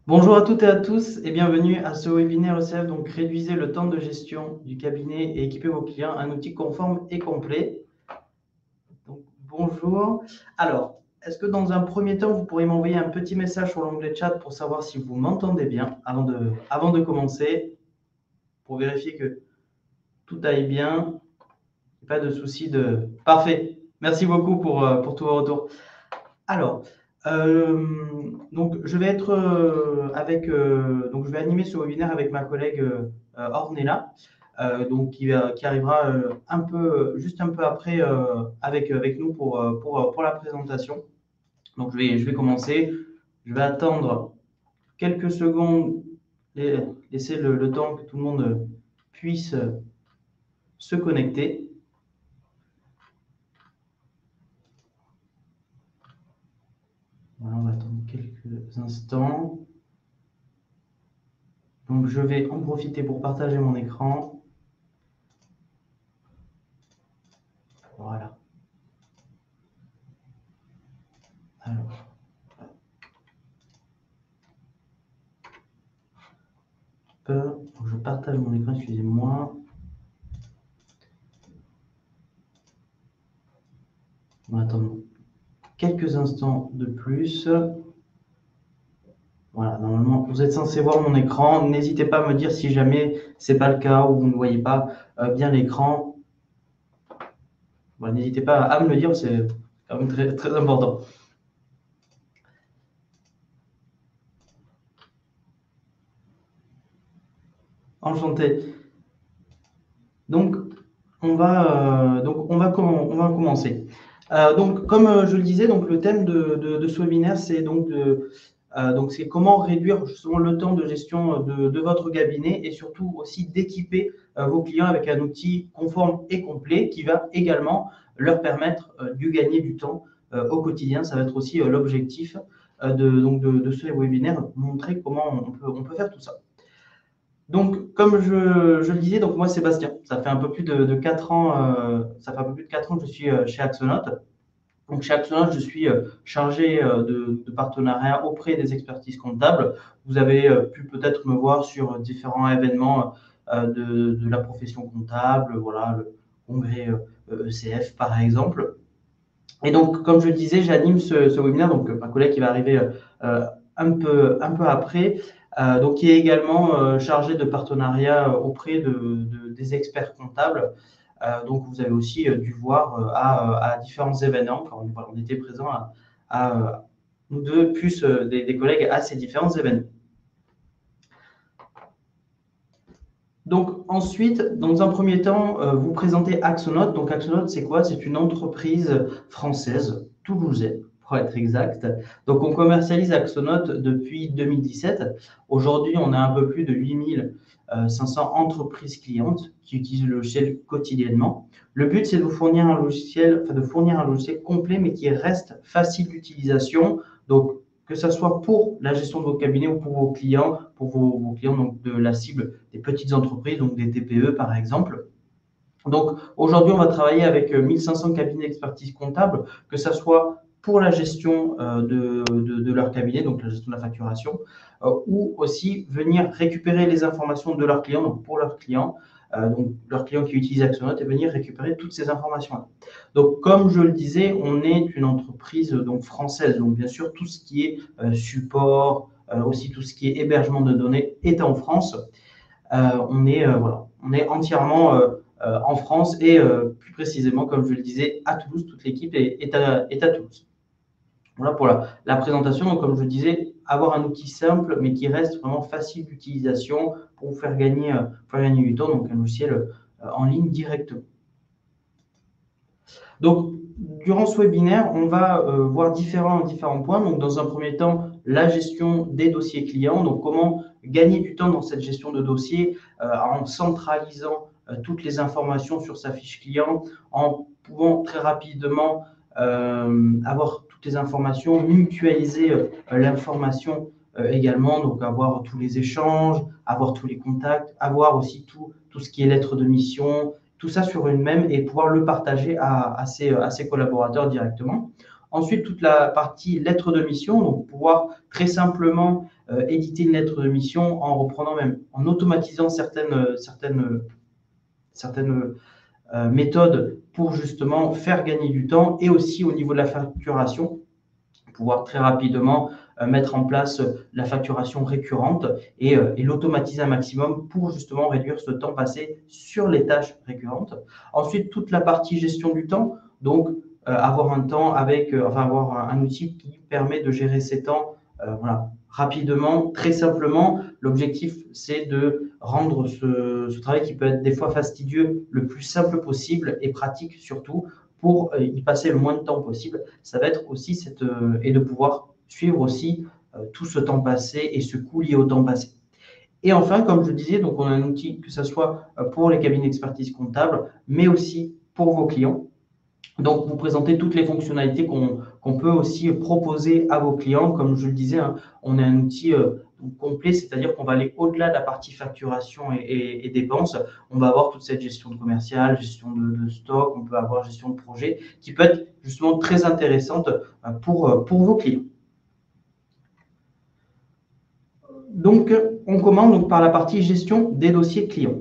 Bonjour à toutes et à tous et bienvenue à ce webinaire ECF. Donc, réduisez le temps de gestion du cabinet et équipez vos clients un outil conforme et complet. Donc, bonjour. Alors, est-ce que dans un premier temps, vous pourriez m'envoyer un petit message sur l'onglet chat pour savoir si vous m'entendez bien avant de commencer, pour vérifier que tout aille bien, pas de souci de... Parfait. Merci beaucoup pour tous vos retours. Alors, donc je vais être donc je vais animer ce webinaire avec ma collègue Ornella, donc qui arrivera juste un peu après avec nous pour la présentation. Donc je vais commencer. Je vais attendre quelques secondes, laisser le temps que tout le monde puisse se connecter. Voilà, on va attendre quelques instants. Donc, je vais en profiter pour partager mon écran. Voilà. Alors, je partage mon écran, excusez-moi. On va attendre quelques instants de plus. Voilà, normalement, vous êtes censé voir mon écran. N'hésitez pas à me dire si jamais ce n'est pas le cas ou vous ne voyez pas bien l'écran. Voilà, n'hésitez pas à me le dire, c'est quand même très, très important. Enchanté. Donc, on va commencer. Donc, comme je le disais, donc le thème de ce webinaire, c'est c'est comment réduire justement le temps de gestion de votre cabinet et surtout aussi d'équiper vos clients avec un outil conforme et complet qui va également leur permettre de gagner du temps au quotidien. Ça va être aussi l'objectif de ce webinaire, montrer comment on peut faire tout ça. Donc, comme je le disais, donc moi, Sébastien, ça fait un peu plus de 4 ans, ça fait un peu plus de 4 ans que je suis chez Axonote. Donc, chez Axonote, je suis chargé de partenariat auprès des expertises comptables. Vous avez pu peut-être me voir sur différents événements de la profession comptable, voilà, le congrès ECF par exemple. Et donc, comme je le disais, j'anime ce webinaire, donc ma collègue qui va arriver un peu après, donc qui est également chargé de partenariat auprès des experts comptables. Donc, vous avez aussi dû voir à différents événements, quand on était présent nous deux, plus des collègues à ces différents événements. Donc ensuite, dans un premier temps, vous présentez Axonote. Donc Axonote, c'est quoi? C'est une entreprise française, toulousaine, pour être exact. Donc on commercialise Axonote depuis 2017. Aujourd'hui, on a un peu plus de 8500 entreprises clientes qui utilisent le logiciel quotidiennement. Le but, c'est de vous fournir un logiciel, de fournir un logiciel complet, mais qui reste facile d'utilisation. Donc que ce soit pour la gestion de vos cabinets ou pour vos clients donc de la cible des petites entreprises, donc des TPE par exemple. Donc aujourd'hui, on va travailler avec 1500 cabinets d'expertise comptable, que ce soit pour la gestion de leur cabinet, donc la gestion de la facturation, ou aussi venir récupérer les informations de leurs clients, donc pour leurs clients, donc leurs clients qui utilisent Axonote et venir récupérer toutes ces informations-là. Donc, comme je le disais, on est une entreprise donc française, donc bien sûr tout ce qui est support, aussi tout ce qui est hébergement de données est en France. On est entièrement en France et plus précisément, comme je le disais, à Toulouse. Toute l'équipe est à Toulouse. Voilà pour la présentation. Donc, comme je le disais, avoir un outil simple, mais qui reste vraiment facile d'utilisation pour vous faire gagner du temps, donc un logiciel en ligne directement. Donc, durant ce webinaire, on va voir différents points. Donc, dans un premier temps, la gestion des dossiers clients. Donc, comment gagner du temps dans cette gestion de dossiers en centralisant toutes les informations sur sa fiche client, en pouvant très rapidement avoir toutes les informations, mutualiser l'information également, donc avoir tous les échanges, avoir tous les contacts, avoir aussi tout ce qui est lettres de mission, tout ça sur une même et pouvoir le partager à ses collaborateurs directement. Ensuite, toute la partie lettre de mission, donc pouvoir très simplement éditer une lettre de mission en reprenant même, en automatisant certaines méthodes pour justement faire gagner du temps et aussi au niveau de la facturation, pouvoir très rapidement mettre en place la facturation récurrente et l'automatiser un maximum pour justement réduire ce temps passé sur les tâches récurrentes. Ensuite, toute la partie gestion du temps, donc avoir un temps avec, enfin avoir un outil qui permet de gérer ses temps, voilà, rapidement, très simplement. L'objectif, c'est de rendre ce travail qui peut être des fois fastidieux le plus simple possible et pratique surtout pour y passer le moins de temps possible. Ça va être aussi et de pouvoir suivre aussi tout ce temps passé et ce coût lié au temps passé. Et enfin, comme je disais, donc on a un outil que ce soit pour les cabinets d'expertise comptable, mais aussi pour vos clients. Donc, vous présentez toutes les fonctionnalités qu'on peut aussi proposer à vos clients. Comme je le disais, hein, on a un outil complet, c'est-à-dire qu'on va aller au-delà de la partie facturation et dépenses. On va avoir toute cette gestion de commercial, gestion de stock, on peut avoir gestion de projet qui peut être justement très intéressante pour vos clients. Donc, on commence donc par la partie gestion des dossiers clients.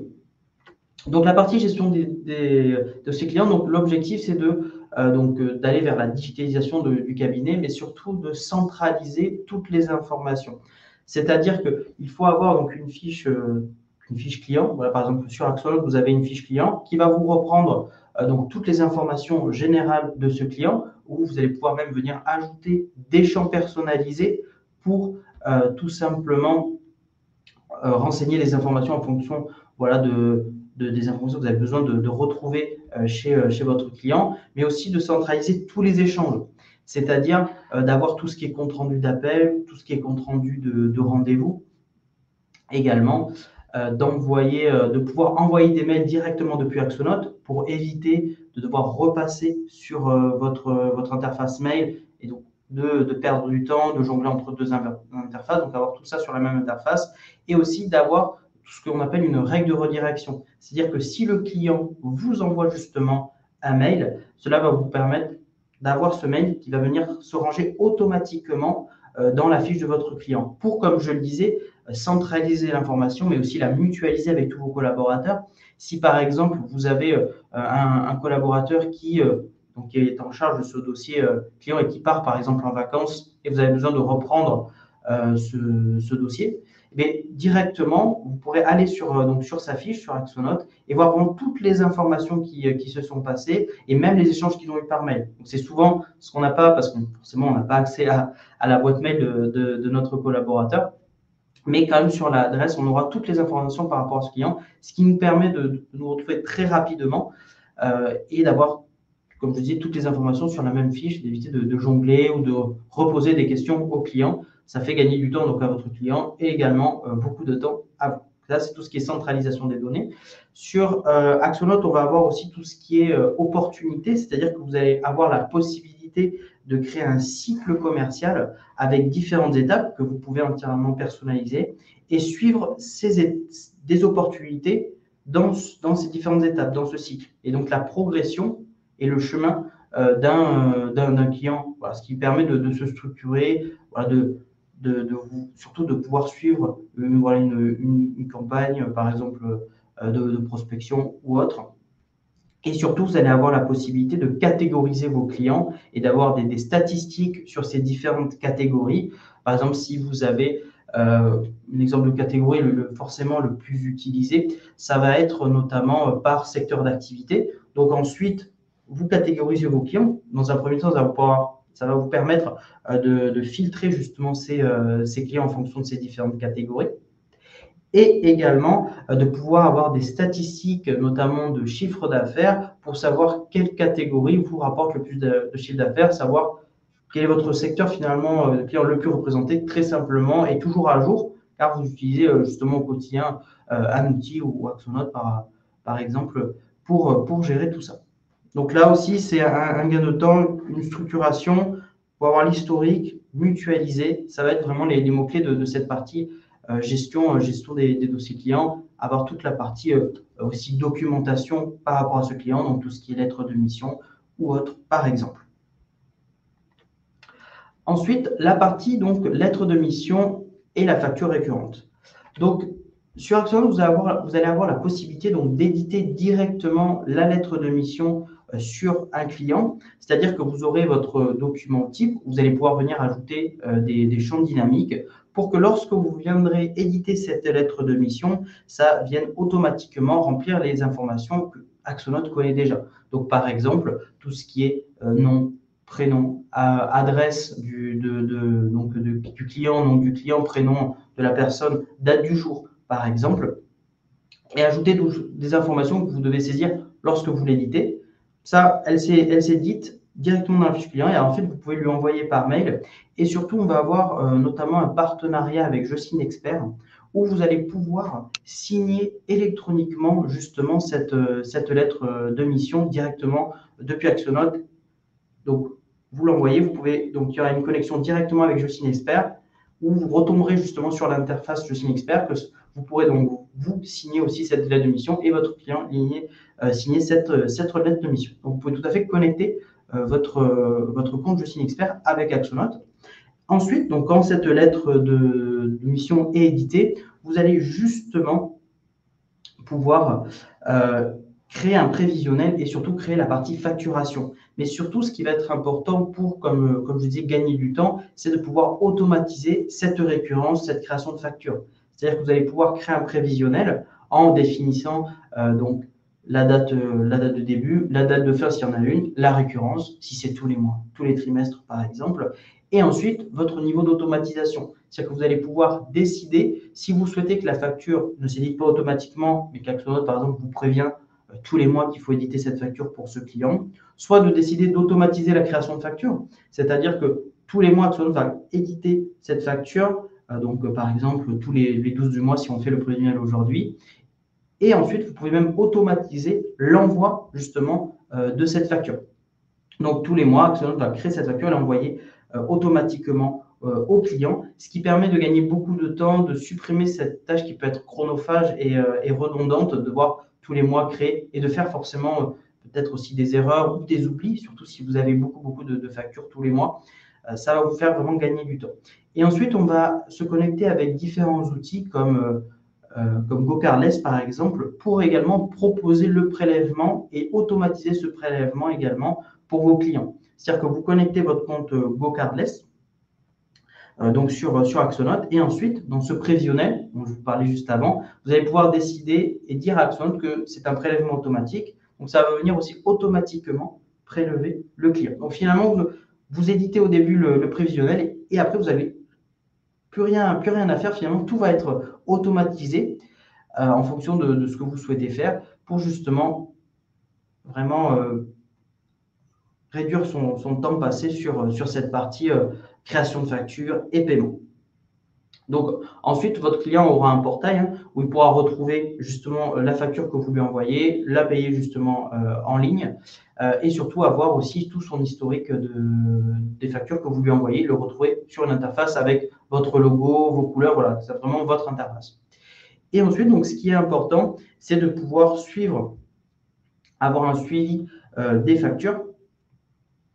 Donc, la partie gestion des dossiers clients, donc l'objectif, c'est d'aller vers la digitalisation du cabinet, mais surtout de centraliser toutes les informations. C'est-à-dire qu'il faut avoir donc une fiche client. Voilà, par exemple, sur Axolote, vous avez une fiche client qui va vous reprendre donc toutes les informations générales de ce client, où vous allez pouvoir même venir ajouter des champs personnalisés pour tout simplement renseigner les informations en fonction voilà, des informations que vous avez besoin de retrouver chez votre client, mais aussi de centraliser tous les échanges, c'est-à-dire d'avoir tout ce qui est compte-rendu d'appel, tout ce qui est compte-rendu de rendez-vous, également de pouvoir envoyer des mails directement depuis Axolote pour éviter de devoir repasser sur votre interface mail et donc de perdre du temps, de jongler entre deux interfaces, donc avoir tout ça sur la même interface et aussi d'avoir tout ce qu'on appelle une règle de redirection. C'est-à-dire que si le client vous envoie justement un mail, cela va vous permettre d'avoir ce mail qui va venir se ranger automatiquement dans la fiche de votre client pour, comme je le disais, centraliser l'information, mais aussi la mutualiser avec tous vos collaborateurs. Si par exemple, vous avez un collaborateur qui est en charge de ce dossier client et qui part par exemple en vacances et vous avez besoin de reprendre ce dossier, mais directement, vous pourrez aller sur sa fiche, sur Axolote, et voir vraiment toutes les informations qui se sont passées et même les échanges qu'ils ont eu par mail. Donc, c'est souvent ce qu'on n'a pas, parce que forcément, on n'a pas accès à la boîte mail de notre collaborateur. Mais quand même, sur l'adresse, on aura toutes les informations par rapport à ce client, ce qui nous permet de nous retrouver très rapidement et d'avoir, comme je disais, toutes les informations sur la même fiche, d'éviter de jongler ou de reposer des questions au client. Ça fait gagner du temps donc à votre client et également beaucoup de temps à vous. Là, c'est tout ce qui est centralisation des données. Sur Axolote, on va avoir aussi tout ce qui est opportunité, c'est-à-dire que vous allez avoir la possibilité de créer un cycle commercial avec différentes étapes que vous pouvez entièrement personnaliser et suivre des opportunités dans ces différentes étapes, dans ce cycle. Et donc, la progression et le chemin d'un client, voilà, ce qui permet de se structurer, voilà, surtout de pouvoir suivre voilà, une campagne, par exemple, de prospection ou autre. Et surtout, vous allez avoir la possibilité de catégoriser vos clients et d'avoir des statistiques sur ces différentes catégories. Par exemple, si vous avez un exemple de catégorie, forcément le plus utilisé, ça va être notamment par secteur d'activité. Donc ensuite, vous catégorisez vos clients. Dans un premier temps, ça va vous permettre de filtrer justement ces clients en fonction de ces différentes catégories. Et également de pouvoir avoir des statistiques, notamment de chiffre d'affaires, pour savoir quelle catégorie vous rapporte le plus de chiffre d'affaires, savoir quel est votre secteur finalement client le plus représenté, très simplement et toujours à jour, car vous utilisez justement au quotidien un outil ou Axolote par exemple pour gérer tout ça. Donc là aussi, c'est un gain de temps, une structuration pour avoir l'historique mutualisé. Ça va être vraiment les mots-clés de cette partie gestion des dossiers clients, avoir toute la partie aussi documentation par rapport à ce client, donc tout ce qui est lettre de mission ou autre, par exemple. Ensuite, la partie donc lettre de mission et la facture récurrente. Donc, sur Axonote, vous allez avoir la possibilité d'éditer directement la lettre de mission sur un client, c'est-à-dire que vous aurez votre document type, vous allez pouvoir venir ajouter des champs dynamiques pour que lorsque vous viendrez éditer cette lettre de mission, ça vienne automatiquement remplir les informations que Axonote connaît déjà. Donc, par exemple, tout ce qui est nom, prénom, adresse du client, nom du client, prénom de la personne, date du jour, par exemple, et ajouter des informations que vous devez saisir lorsque vous l'éditez. Ça, elle s'édite directement dans la fiche client et ensuite, vous pouvez lui envoyer par mail. Et surtout, on va avoir notamment un partenariat avec Je Signe Expert où vous allez pouvoir signer électroniquement justement cette lettre de mission directement depuis Axonote. Donc, vous l'envoyez, donc il y aura une connexion directement avec Je Signe Expert où vous retomberez justement sur l'interface Je Signe Expert que vous pourrez donc vous signer aussi cette lettre de mission et votre client signer cette lettre de mission. Donc, vous pouvez tout à fait connecter votre compte Je Signe Expert avec Axonote. Ensuite, donc, quand cette lettre de mission est éditée, vous allez justement pouvoir créer un prévisionnel et surtout créer la partie facturation. Mais surtout, ce qui va être important pour, comme je disais, gagner du temps, c'est de pouvoir automatiser cette récurrence, cette création de facture. C'est-à-dire que vous allez pouvoir créer un prévisionnel en définissant donc la date de début, la date de fin s'il y en a une, la récurrence, si c'est tous les mois, tous les trimestres par exemple, et ensuite votre niveau d'automatisation. C'est-à-dire que vous allez pouvoir décider si vous souhaitez que la facture ne s'édite pas automatiquement, mais qu'Axonote, par exemple, vous prévient tous les mois qu'il faut éditer cette facture pour ce client, soit de décider d'automatiser la création de facture, c'est-à-dire que tous les mois, Axonote va éditer cette facture, par exemple tous les 12 du mois si on fait le prévisionnel aujourd'hui, et ensuite vous pouvez même automatiser l'envoi justement de cette facture. Donc tous les mois, Axonote va créer cette facture et l'envoyer automatiquement au client, ce qui permet de gagner beaucoup de temps, de supprimer cette tâche qui peut être chronophage et redondante, de devoir tous les mois créer et de faire forcément peut-être aussi des erreurs ou des oublis, surtout si vous avez beaucoup de factures tous les mois. Ça va vous faire vraiment gagner du temps. Et ensuite, on va se connecter avec différents outils comme GoCardless par exemple, pour également proposer le prélèvement et automatiser ce prélèvement également pour vos clients. C'est-à-dire que vous connectez votre compte GoCardless donc sur Axonote et ensuite dans ce prévisionnel dont je vous parlais juste avant, vous allez pouvoir décider et dire à Axonote que c'est un prélèvement automatique. Donc ça va venir aussi automatiquement prélever le client. Donc finalement, vous éditez au début le prévisionnel et après vous n'avez plus rien à faire. Finalement, tout va être automatisé en fonction de ce que vous souhaitez faire pour justement vraiment réduire son temps passé sur cette partie création de facture et paiement. Donc ensuite, votre client aura un portail où il pourra retrouver justement la facture que vous lui envoyez, la payer justement en ligne et surtout avoir aussi tout son historique des factures que vous lui envoyez, le retrouver sur une interface avec votre logo, vos couleurs, voilà, c'est vraiment votre interface. Et ensuite, donc, ce qui est important, c'est de pouvoir avoir un suivi des factures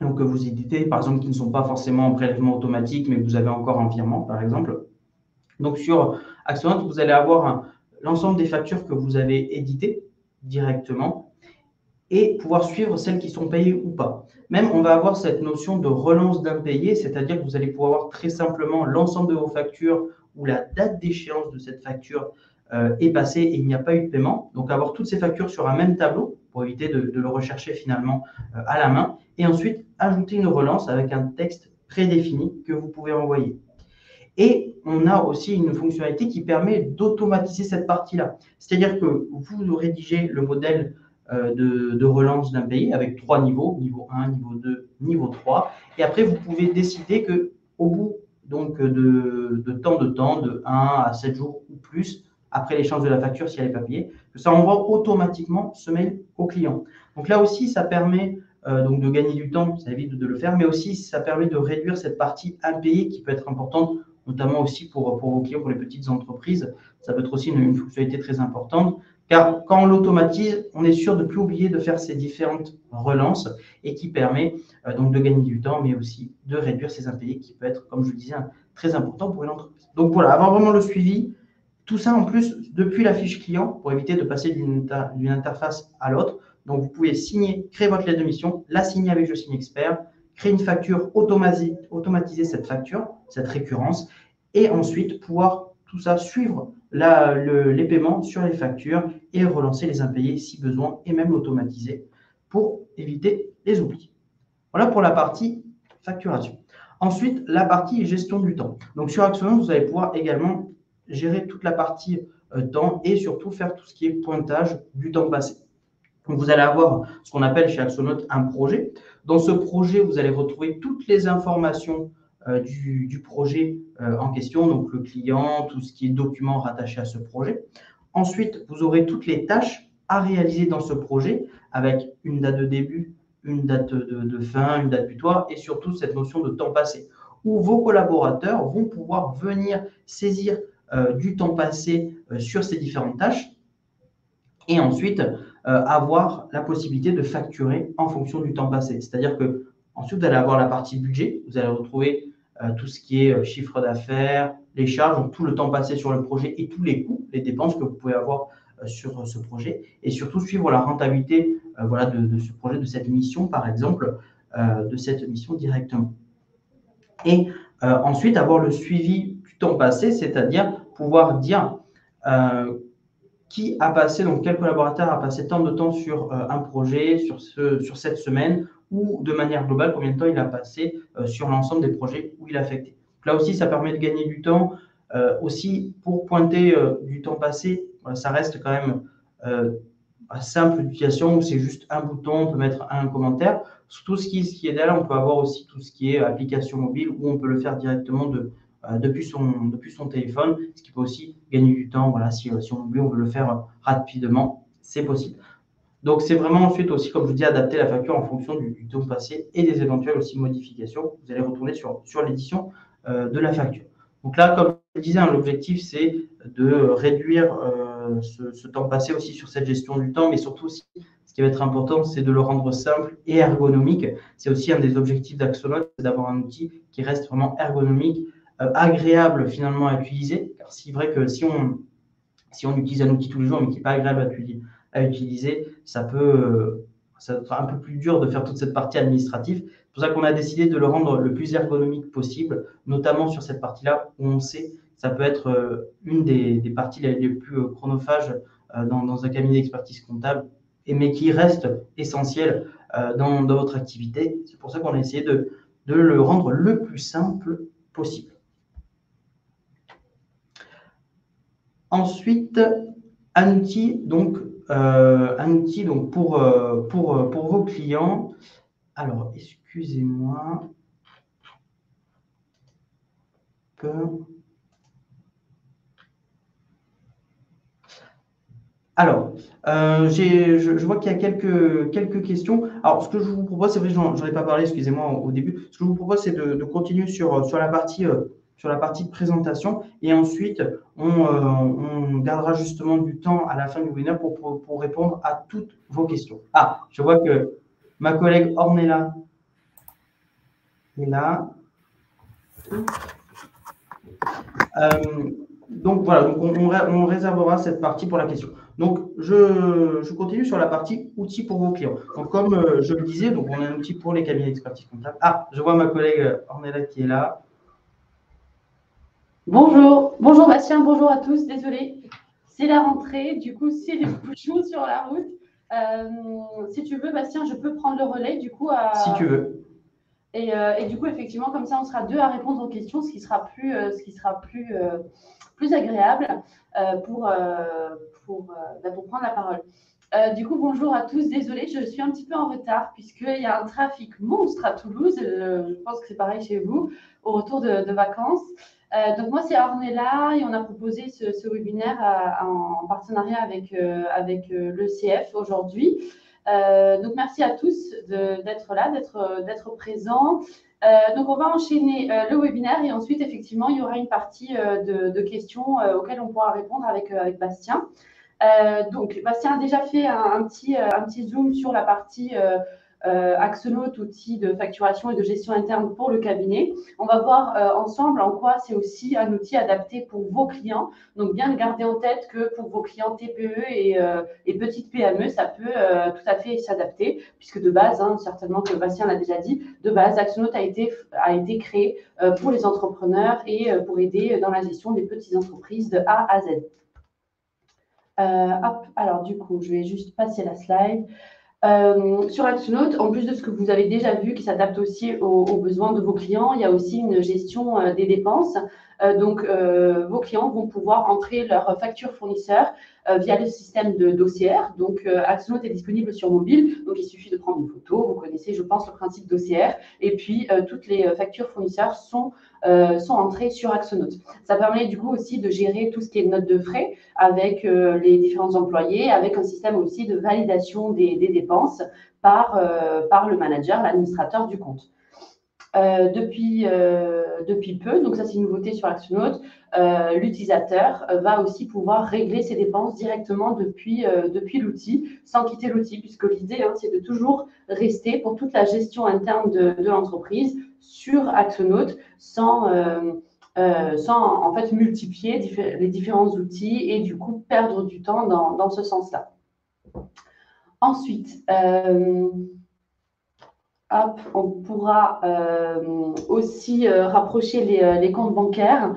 donc, que vous éditez, par exemple, qui ne sont pas forcément en prélèvement automatique, mais que vous avez encore en virement, par exemple. Donc, sur Axonote, vous allez avoir l'ensemble des factures que vous avez éditées directement et pouvoir suivre celles qui sont payées ou pas. Même, on va avoir cette notion de relance d'impayé, c'est-à-dire que vous allez pouvoir avoir très simplement l'ensemble de vos factures où la date d'échéance de cette facture est passée et il n'y a pas eu de paiement. Donc, avoir toutes ces factures sur un même tableau pour éviter de le rechercher finalement à la main. Et ensuite, ajouter une relance avec un texte prédéfini que vous pouvez envoyer. Et on a aussi une fonctionnalité qui permet d'automatiser cette partie-là. C'est-à-dire que vous rédigez le modèle de relance d'impayé avec 3 niveaux, niveau 1, niveau 2, niveau 3. Et après, vous pouvez décider qu'au bout donc, de temps, de 1 à 7 jours ou plus, après l'échange de la facture, si elle n'est pas payée, que ça envoie automatiquement ce mail au client. Donc là aussi, ça permet donc de gagner du temps, ça évite de le faire, mais aussi ça permet de réduire cette partie impayée qui peut être importante, notamment aussi pour vos clients, pour les petites entreprises. Ça peut être aussi une fonctionnalité très importante Car quand on l'automatise, on est sûr de ne plus oublier de faire ces différentes relances et qui permet donc de gagner du temps, mais aussi de réduire ces impayés qui peut être, comme je le disais, très important pour une entreprise. Donc voilà, avoir vraiment le suivi, tout ça en plus depuis la fiche client pour éviter de passer d'une interface à l'autre. Donc vous pouvez signer, créer votre lettre de mission, la signer avec Je signe expert, créer une facture, automatiser cette facture, cette récurrence, et ensuite pouvoir tout ça suivre les paiements sur les factures et relancer les impayés si besoin et même l'automatiser pour éviter les oublis. Voilà pour la partie facturation. Ensuite, la partie gestion du temps. Donc sur Axonote, vous allez pouvoir également gérer toute la partie temps et surtout faire tout ce qui est pointage du temps passé. Donc vous allez avoir ce qu'on appelle chez Axonote un projet. Dans ce projet, vous allez retrouver toutes les informations du projet en question, donc le client, tout ce qui est documents rattachés à ce projet. Ensuite, vous aurez toutes les tâches à réaliser dans ce projet avec une date de début, une date de fin, une date butoir et surtout cette notion de temps passé où vos collaborateurs vont pouvoir venir saisir du temps passé sur ces différentes tâches et ensuite avoir la possibilité de facturer en fonction du temps passé. C'est-à-dire que ensuite vous allez avoir la partie budget, vous allez retrouver tout ce qui est chiffre d'affaires, les charges, donc tout le temps passé sur le projet et tous les coûts, les dépenses que vous pouvez avoir sur ce projet, et surtout suivre la rentabilité voilà, de ce projet, de cette mission par exemple, de cette mission directement. Et ensuite avoir le suivi du temps passé, c'est-à-dire pouvoir dire qui a passé, donc quel collaborateur a passé tant de temps sur un projet, sur cette semaine, ou de manière globale, combien de temps il a passé sur l'ensemble des projets où il a affecté. Donc là aussi, ça permet de gagner du temps. Aussi, pour pointer du temps passé, ça reste quand même simple d'utilisation où c'est juste un bouton, on peut mettre un commentaire. Tout ce qui est derrière, on peut avoir aussi tout ce qui est application mobile où on peut le faire directement depuis son téléphone, ce qui peut aussi gagner du temps. Voilà, si on oublie, on veut le faire rapidement, c'est possible. Donc, c'est vraiment ensuite aussi, comme je vous dis, adapter la facture en fonction du temps passé et des éventuelles aussi modifications. Vous allez retourner sur l'édition de la facture. Donc là, comme je disais, hein, l'objectif, c'est de réduire ce temps passé aussi sur cette gestion du temps, mais surtout, ce qui va être important, c'est de le rendre simple et ergonomique. C'est aussi un des objectifs d'Axonote, c'est d'avoir un outil qui reste vraiment ergonomique, agréable finalement à utiliser. Car c'est vrai que si on utilise un outil tous les jours, mais qui n'est pas agréable à utiliser, ça sera un peu plus dur de faire toute cette partie administrative. C'est pour ça qu'on a décidé de le rendre le plus ergonomique possible, notamment sur cette partie-là où on sait que ça peut être une des parties les plus chronophages dans un cabinet d'expertise comptable, mais qui reste essentiel dans votre activité. C'est pour ça qu'on a essayé de le rendre le plus simple possible. Ensuite, un outil donc pour vos clients. Alors, excusez-moi. Alors, je vois qu'il y a quelques questions. Alors, ce que je vous propose, c'est vrai que j'en ai pas parlé, excusez-moi, au début. Ce que je vous propose, c'est de continuer sur la partie présentation et ensuite, on gardera justement du temps à la fin du webinaire pour répondre à toutes vos questions. Ah, je vois que ma collègue Ornella est là. Donc voilà, donc on réservera cette partie pour la question. Donc je continue sur la partie outils pour vos clients. Donc comme je le disais, donc on a un outil pour les cabinets d'expertise comptable. Ah, je vois ma collègue Ornella qui est là. Bonjour, bonjour Bastien, bonjour à tous. Désolée, c'est la rentrée, du coup c'est les bouchons sur la route. Si tu veux, Bastien, je peux prendre le relais du coup. Si tu veux. Et du coup, effectivement, comme ça, on sera deux à répondre aux questions, ce qui sera plus agréable pour prendre la parole. Du coup, bonjour à tous. Désolée, je suis un petit peu en retard puisqu'il y a un trafic monstre à Toulouse. Je pense que c'est pareil chez vous, au retour de vacances. Donc, moi, c'est Ornella et on a proposé ce webinaire en partenariat avec l'ECF aujourd'hui. Donc, merci à tous d'être là, d'être présents. Donc, on va enchaîner le webinaire et ensuite, effectivement, il y aura une partie de questions auxquelles on pourra répondre avec Bastien. Donc, Bastien a déjà fait un petit zoom sur la partie Axonote, outil de facturation et de gestion interne pour le cabinet. On va voir ensemble en quoi c'est aussi un outil adapté pour vos clients. Donc, bien garder en tête que pour vos clients TPE et petites PME, ça peut tout à fait s'adapter, puisque de base, certainement que Bastien l'a déjà dit, de base, Axonote a été créé pour les entrepreneurs et pour aider dans la gestion des petites entreprises de A à Z. Alors du coup, je vais juste passer la slide. Sur Axonote, en plus de ce que vous avez déjà vu, qui s'adapte aussi aux besoins de vos clients, il y a aussi une gestion des dépenses. Donc, vos clients vont pouvoir entrer leurs factures fournisseurs via le système de d'OCR. Donc, Axonote est disponible sur mobile. Donc, il suffit de prendre une photo. Vous connaissez, je pense, le principe d'OCR. Et puis, toutes les factures fournisseurs sont entrées sur Axonote. Ça permet du coup aussi de gérer tout ce qui est notes de frais avec les différents employés, avec un système aussi de validation des dépenses par le manager, l'administrateur du compte. Depuis peu, donc ça c'est une nouveauté sur Axonote, l'utilisateur va aussi pouvoir régler ses dépenses directement depuis l'outil, sans quitter l'outil, puisque l'idée c'est de toujours rester pour toute la gestion interne de l'entreprise sur Axonote sans en fait multiplier les différents outils et du coup perdre du temps dans ce sens-là. Ensuite, on pourra aussi rapprocher les comptes bancaires.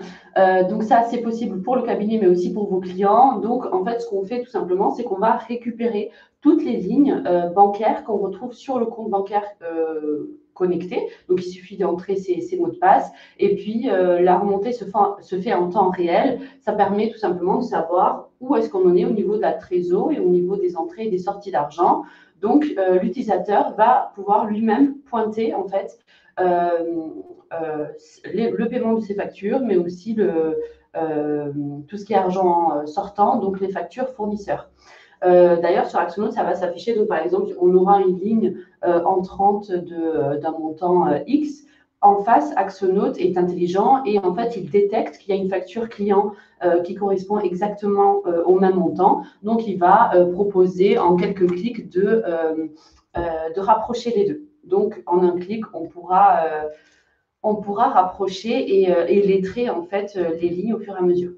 Donc ça, c'est possible pour le cabinet, mais aussi pour vos clients. Donc, en fait, ce qu'on fait tout simplement, c'est qu'on va récupérer toutes les lignes bancaires qu'on retrouve sur le compte bancaire connecté. Donc, il suffit d'entrer ses mots de passe. Et puis, la remontée se fait en temps réel. Ça permet tout simplement de savoir où est-ce qu'on en est au niveau de la trésor et au niveau des entrées et des sorties d'argent. Donc, l'utilisateur va pouvoir lui-même pointer en fait le paiement de ses factures, mais aussi tout ce qui est argent sortant, donc les factures fournisseurs. D'ailleurs, sur Axonote, ça va s'afficher. Donc, par exemple, on aura une ligne entrante d'un montant X. En face, Axonote est intelligent et en fait, il détecte qu'il y a une facture client qui correspond exactement au même montant. Donc, il va proposer en quelques clics de rapprocher les deux. Donc, en un clic, on pourra rapprocher et lettrer en fait les lignes au fur et à mesure.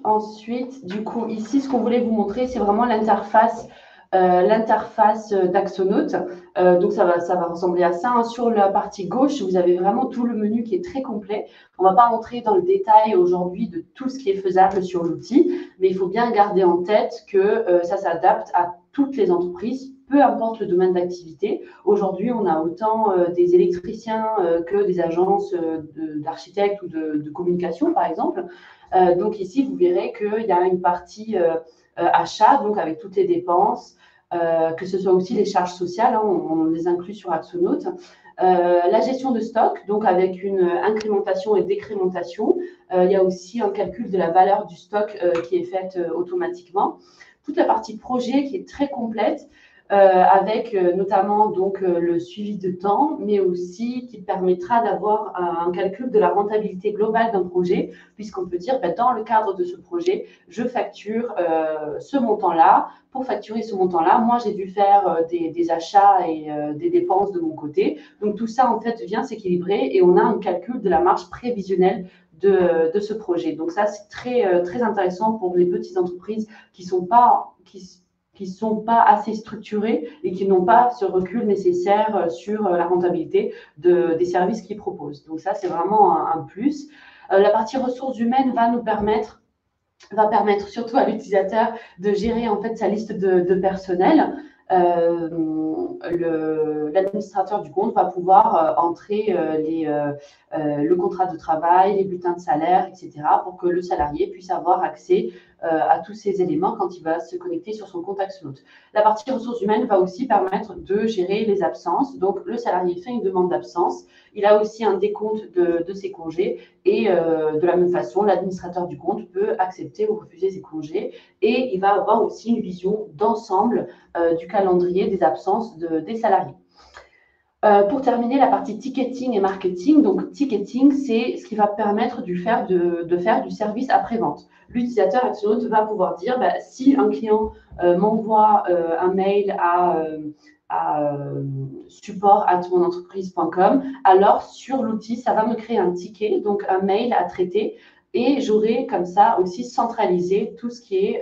Ensuite, du coup, ici, ce qu'on voulait vous montrer, c'est vraiment l'interface d'Axonote. Donc, ça va ressembler à ça. Sur la partie gauche, vous avez vraiment tout le menu qui est très complet. On ne va pas rentrer dans le détail aujourd'hui de tout ce qui est faisable sur l'outil, mais il faut bien garder en tête que ça s'adapte à toutes les entreprises, peu importe le domaine d'activité. Aujourd'hui, on a autant des électriciens que des agences d'architectes ou de communication, par exemple. Donc ici, vous verrez qu'il y a une partie achat, donc avec toutes les dépenses, que ce soit aussi les charges sociales, on les inclut sur Axonote. La gestion de stock, donc avec une incrémentation et décrémentation. Il y a aussi un calcul de la valeur du stock qui est faite automatiquement. Toute la partie projet qui est très complète, avec notamment donc le suivi de temps, mais aussi qui permettra d'avoir un calcul de la rentabilité globale d'un projet, puisqu'on peut dire dans le cadre de ce projet, je facture ce montant-là. Pour facturer ce montant-là, moi j'ai dû faire des achats et des dépenses de mon côté. Donc tout ça en fait vient s'équilibrer et on a un calcul de la marge prévisionnelle de ce projet. Donc ça c'est très intéressant pour les petites entreprises qui sont pas assez structurés et qui n'ont pas ce recul nécessaire sur la rentabilité des services qu'ils proposent. Donc ça, c'est vraiment un plus. La partie ressources humaines va permettre surtout à l'utilisateur de gérer en fait sa liste de personnel. L'administrateur du compte va pouvoir entrer le contrat de travail, les bulletins de salaire, etc., pour que le salarié puisse avoir accès à tous ces éléments quand il va se connecter sur son compte Axonote. La partie ressources humaines va aussi permettre de gérer les absences. Donc, le salarié fait une demande d'absence. Il a aussi un décompte de ses congés et de la même façon, l'administrateur du compte peut accepter ou refuser ses congés et il va avoir aussi une vision d'ensemble du calendrier des absences des salariés. Pour terminer, la partie ticketing et marketing. Donc, ticketing, c'est ce qui va permettre de faire du service après-vente. L'utilisateur Axonote va pouvoir dire, si un client m'envoie un mail à support@monentreprise.com, alors sur l'outil, ça va me créer un ticket, donc un mail à traiter, et j'aurai comme ça aussi centralisé tout ce qui est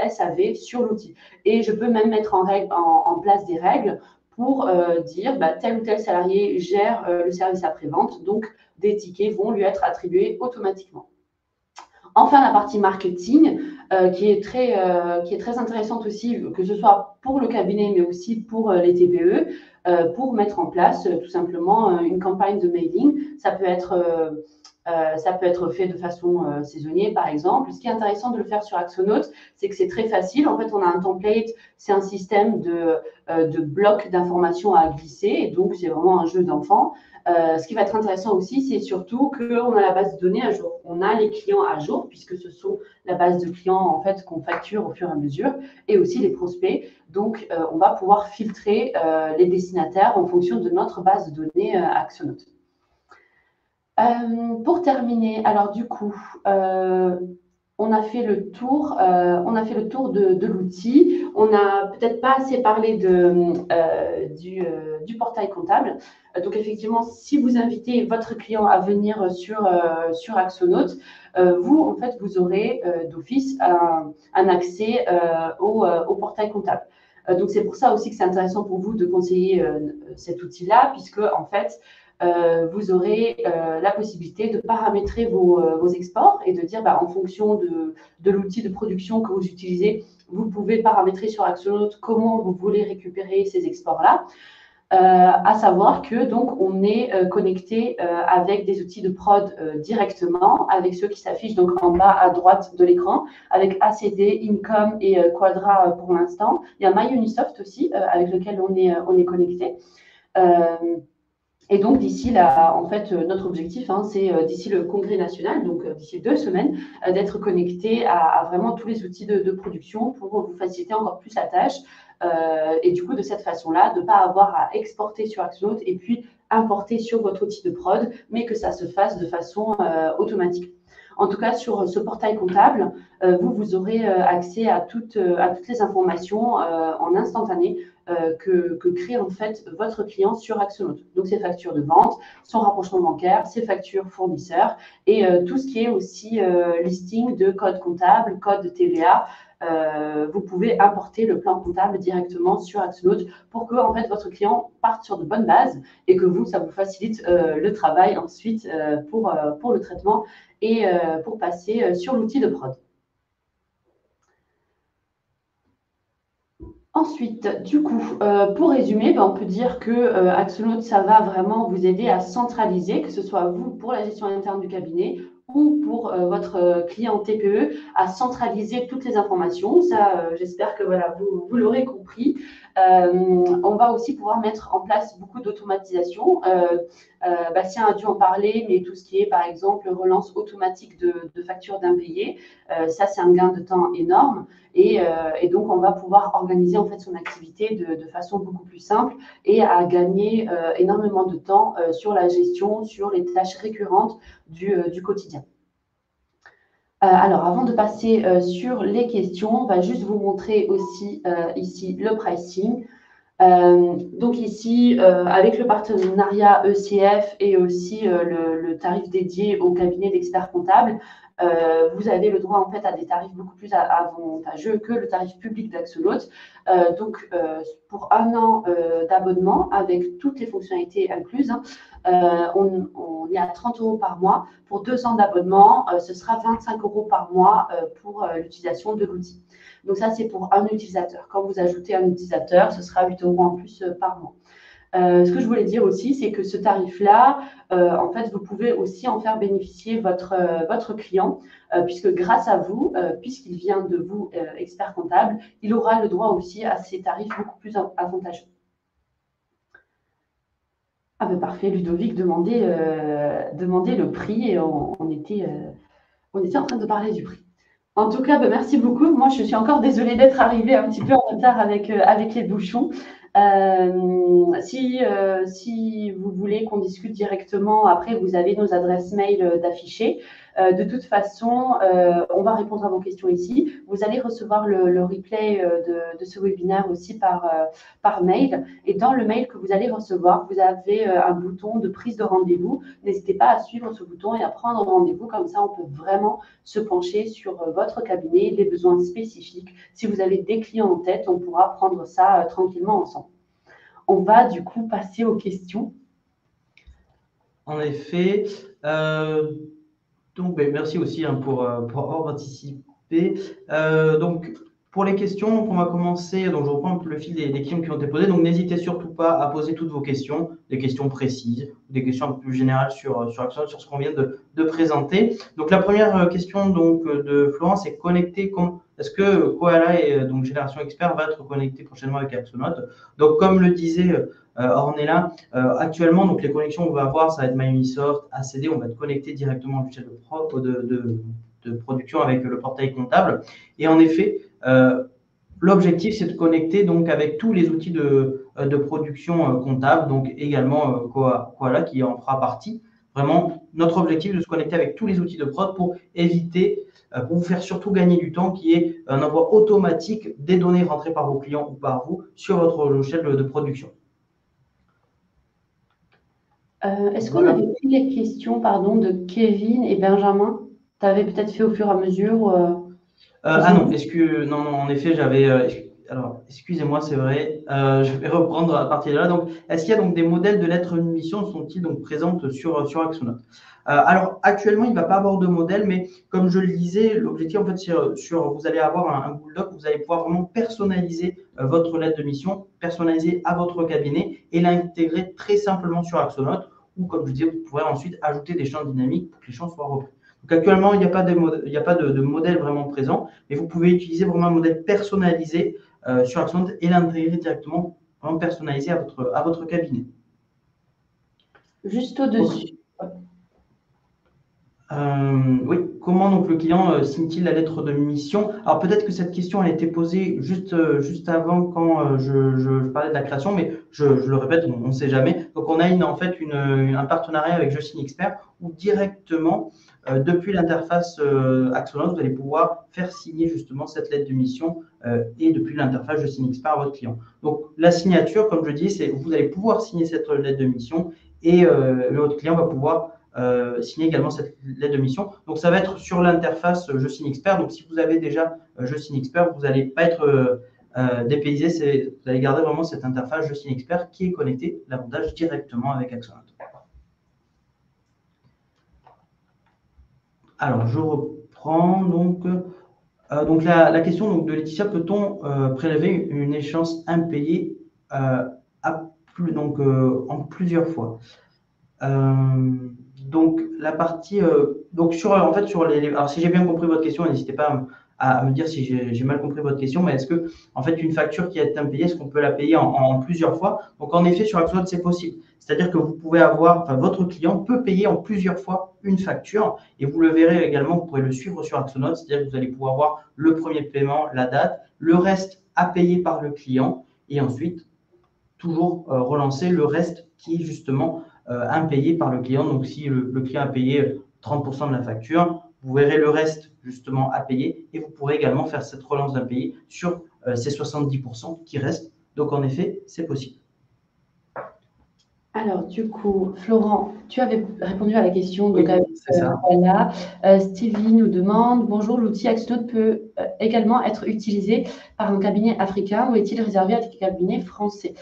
SAV sur l'outil. Et je peux même mettre en place des règles pour dire tel ou tel salarié gère le service après-vente, donc des tickets vont lui être attribués automatiquement. Enfin, la partie marketing, qui est très intéressante aussi, que ce soit pour le cabinet, mais aussi pour les TPE, pour mettre en place tout simplement une campagne de mailing. Ça peut être fait de façon saisonnière, par exemple. Ce qui est intéressant de le faire sur Axonote, c'est que c'est très facile. En fait, on a un template, c'est un système de blocs d'informations à glisser, et donc c'est vraiment un jeu d'enfant. Ce qui va être intéressant aussi, c'est surtout qu'on a la base de données à jour. On a les clients à jour, puisque ce sont la base de clients en fait qu'on facture au fur et à mesure, et aussi les prospects. Donc, on va pouvoir filtrer les destinataires en fonction de notre base de données Axonote. Pour terminer, alors du coup, on a fait le tour de l'outil. On n'a peut-être pas assez parlé du portail comptable. Donc effectivement, si vous invitez votre client à venir sur Axonote, vous, en fait, vous aurez d'office un accès au portail comptable. Donc c'est pour ça aussi que c'est intéressant pour vous de conseiller cet outil-là, puisque en fait, vous aurez la possibilité de paramétrer vos exports et de dire en fonction de l'outil de production que vous utilisez, vous pouvez paramétrer sur Axonote comment vous voulez récupérer ces exports-là. À savoir que donc on est connecté avec des outils de prod directement, avec ceux qui s'affichent donc en bas à droite de l'écran, avec ACD, Income et Quadra pour l'instant. Il y a MyUnisoft aussi avec lequel on est connecté. Et donc, d'ici là, en fait, notre objectif, c'est d'ici le congrès national, donc d'ici 2 semaines, d'être connecté à vraiment tous les outils de production pour vous faciliter encore plus la tâche. Et du coup, de cette façon-là, de ne pas avoir à exporter sur Axonote et puis importer sur votre outil de prod, mais que ça se fasse de façon automatique. En tout cas, sur ce portail comptable, vous aurez accès à toutes les informations en instantané que crée en fait votre client sur Axonote. Donc, ses factures de vente, son rapprochement bancaire, ses factures fournisseurs et tout ce qui est aussi listing de code comptable, code de TVA. Vous pouvez importer le plan comptable directement sur Axonote pour que en fait, votre client parte sur de bonnes bases et que vous, ça vous facilite le travail ensuite pour le traitement et pour passer sur l'outil de prod. Ensuite, du coup, pour résumer, on peut dire que Axonote, ça va vraiment vous aider à centraliser, que ce soit vous pour la gestion interne du cabinet ou pour votre client TPE, à centraliser toutes les informations. Ça, j'espère que voilà, vous l'aurez compris. On va aussi pouvoir mettre en place beaucoup d'automatisation. Bastien a dû en parler, mais tout ce qui est, par exemple, relance automatique de factures d'impayés, ça, c'est un gain de temps énorme. Et donc, on va pouvoir organiser en fait son activité de façon beaucoup plus simple et à gagner énormément de temps sur la gestion, sur les tâches récurrentes du quotidien. Alors, avant de passer sur les questions, on va juste vous montrer aussi ici le pricing. Donc ici, avec le partenariat ECF et aussi le tarif dédié au cabinet d'experts comptables, vous avez le droit en fait à des tarifs beaucoup plus avantageux que le tarif public d'Axonote. Donc, pour 1 an d'abonnement, avec toutes les fonctionnalités incluses, on est à 30 € par mois. Pour 2 ans d'abonnement, ce sera 25 € par mois pour l'utilisation de l'outil. Donc ça, c'est pour un utilisateur. Quand vous ajoutez un utilisateur, ce sera 8 € en plus par mois. Ce que je voulais dire aussi, c'est que ce tarif-là, en fait, vous pouvez aussi en faire bénéficier votre client, puisque grâce à vous, puisqu'il vient de vous, expert comptable, il aura le droit aussi à ces tarifs beaucoup plus avantageux. Ah ben parfait, Ludovic demandait le prix et on était en train de parler du prix. En tout cas, merci beaucoup. Moi, je suis encore désolée d'être arrivée un petit peu en retard avec les bouchons. Si vous voulez qu'on discute directement, après, vous avez nos adresses mail d'affichées. De toute façon, on va répondre à vos questions ici. Vous allez recevoir le replay de ce webinaire aussi par mail. Et dans le mail que vous allez recevoir, vous avez un bouton de prise de rendez-vous. N'hésitez pas à suivre ce bouton et à prendre rendez-vous. Comme ça, on peut vraiment se pencher sur votre cabinet, les besoins spécifiques. Si vous avez des clients en tête, on pourra prendre ça tranquillement ensemble. On va du coup passer aux questions. En effet. Donc, merci aussi pour avoir participé. Donc, pour les questions, on va commencer. Donc, je reprends un peu le fil des questions qui ont été posées. Donc, n'hésitez surtout pas à poser toutes vos questions, des questions précises, des questions un peu plus générales sur Axonote, sur ce qu'on vient de présenter. Donc, la première question donc, de Florence est connectée. Est-ce que Koala et donc Génération Expert va être connecté prochainement avec Axonote? Donc, comme le disait Ornella, actuellement, donc les connexions qu'on va avoir, ça va être MyUnisoft, ACD, on va être connecté directement au logiciel de production avec le portail comptable. Et en effet, l'objectif, c'est de connecter donc avec tous les outils de production comptable, donc également Koala qui en fera partie. Vraiment, notre objectif est de se connecter avec tous les outils de prod pour éviter, pour vous faire surtout gagner du temps, qui est un envoi automatique des données rentrées par vos clients ou par vous sur votre logiciel de production. Est-ce qu'on avait pris les questions de Kevin et Benjamin? Tu avais peut-être fait au fur et à mesure non, en effet, j'avais. Alors, excusez-moi, c'est vrai. Je vais reprendre à partir de là. Donc, est-ce qu'il y a donc des modèles de lettres de mission sont-ils donc présentes sur Axonote? Alors, actuellement, il ne va pas avoir de modèle, mais comme je le disais, l'objectif, en fait, vous allez avoir un Google Doc où vous allez pouvoir vraiment personnaliser votre lettre de mission, personnaliser à votre cabinet et l'intégrer très simplement sur Axonote, ou comme je disais, vous pourrez ensuite ajouter des champs dynamiques pour que les champs soient repris. Donc, actuellement, il n'y a pas de modèle vraiment présent, mais vous pouvez utiliser vraiment un modèle personnalisé sur Axonote et l'intégrer directement, vraiment personnalisé à votre cabinet. Juste au-dessus. Oui, comment donc le client signe-t-il la lettre de mission? Alors peut-être que cette question a été posée juste avant quand je parlais de la création, mais je le répète, on ne sait jamais. Donc on a en fait un partenariat avec Je Signe Expert où directement, depuis l'interface Axonote, vous allez pouvoir faire signer justement cette lettre de mission et depuis l'interface Je Signe Expert à votre client. Donc la signature, comme je dis, c'est vous allez pouvoir signer cette lettre de mission et votre client va pouvoir signer également cette lettre de mission. Donc, ça va être sur l'interface Je Signe Expert. Donc, si vous avez déjà Je Signe Expert, vous n'allez pas être dépaysé. Vous allez garder vraiment cette interface Je Signe Expert qui est connectée davantage directement avec Axonote. Alors, je reprends donc. Donc, la question donc, de Laetitia, peut-on prélever une échéance impayée en plusieurs fois? Donc la partie donc en fait sur alors si j'ai bien compris votre question, n'hésitez pas à me dire si j'ai mal compris votre question, mais est-ce que en fait une facture qui est impayée, est-ce qu'on peut la payer en plusieurs fois? Donc en effet sur Axonote c'est possible, c'est-à-dire que vous pouvez votre client peut payer en plusieurs fois une facture et vous le verrez également, vous pourrez le suivre sur Axonote, c'est-à-dire que vous allez pouvoir voir le premier paiement, la date, le reste à payer par le client et ensuite toujours relancer le reste qui est justement impayé par le client. Donc, si le client a payé 30% de la facture, vous verrez le reste justement à payer et vous pourrez également faire cette relance d'impayé sur ces 70% qui restent. Donc, en effet, c'est possible. Alors, du coup, Florent, tu avais répondu à la question. Oui, c'est ça. Voilà. Stevie nous demande, bonjour, l'outil Axonote peut également être utilisé par un cabinet africain ou est-il réservé à des cabinets français?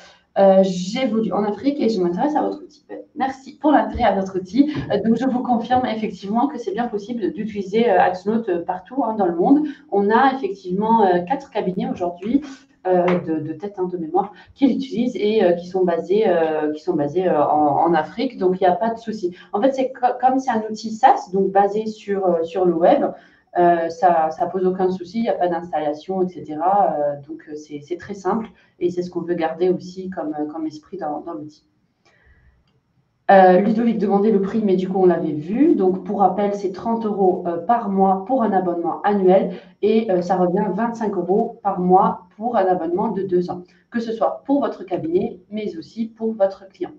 J'évolue en Afrique et je m'intéresse à votre outil. Merci pour l'intérêt à votre outil. Donc, je vous confirme effectivement que c'est bien possible d'utiliser Axonote partout dans le monde. On a effectivement 4 cabinets aujourd'hui de tête de mémoire qui l'utilisent et qui sont basés en Afrique. Donc, il n'y a pas de souci. En fait, c'est comme c'est un outil SaaS, donc basé sur le web, ça ne pose aucun souci, il n'y a pas d'installation, etc. Donc, c'est très simple et c'est ce qu'on veut garder aussi comme esprit dans l'outil. Ludovic demandait le prix, mais du coup, on l'avait vu. Donc, pour rappel, c'est 30 € par mois pour un abonnement annuel et ça revient à 25 € par mois pour un abonnement de 2 ans, que ce soit pour votre cabinet, mais aussi pour votre client.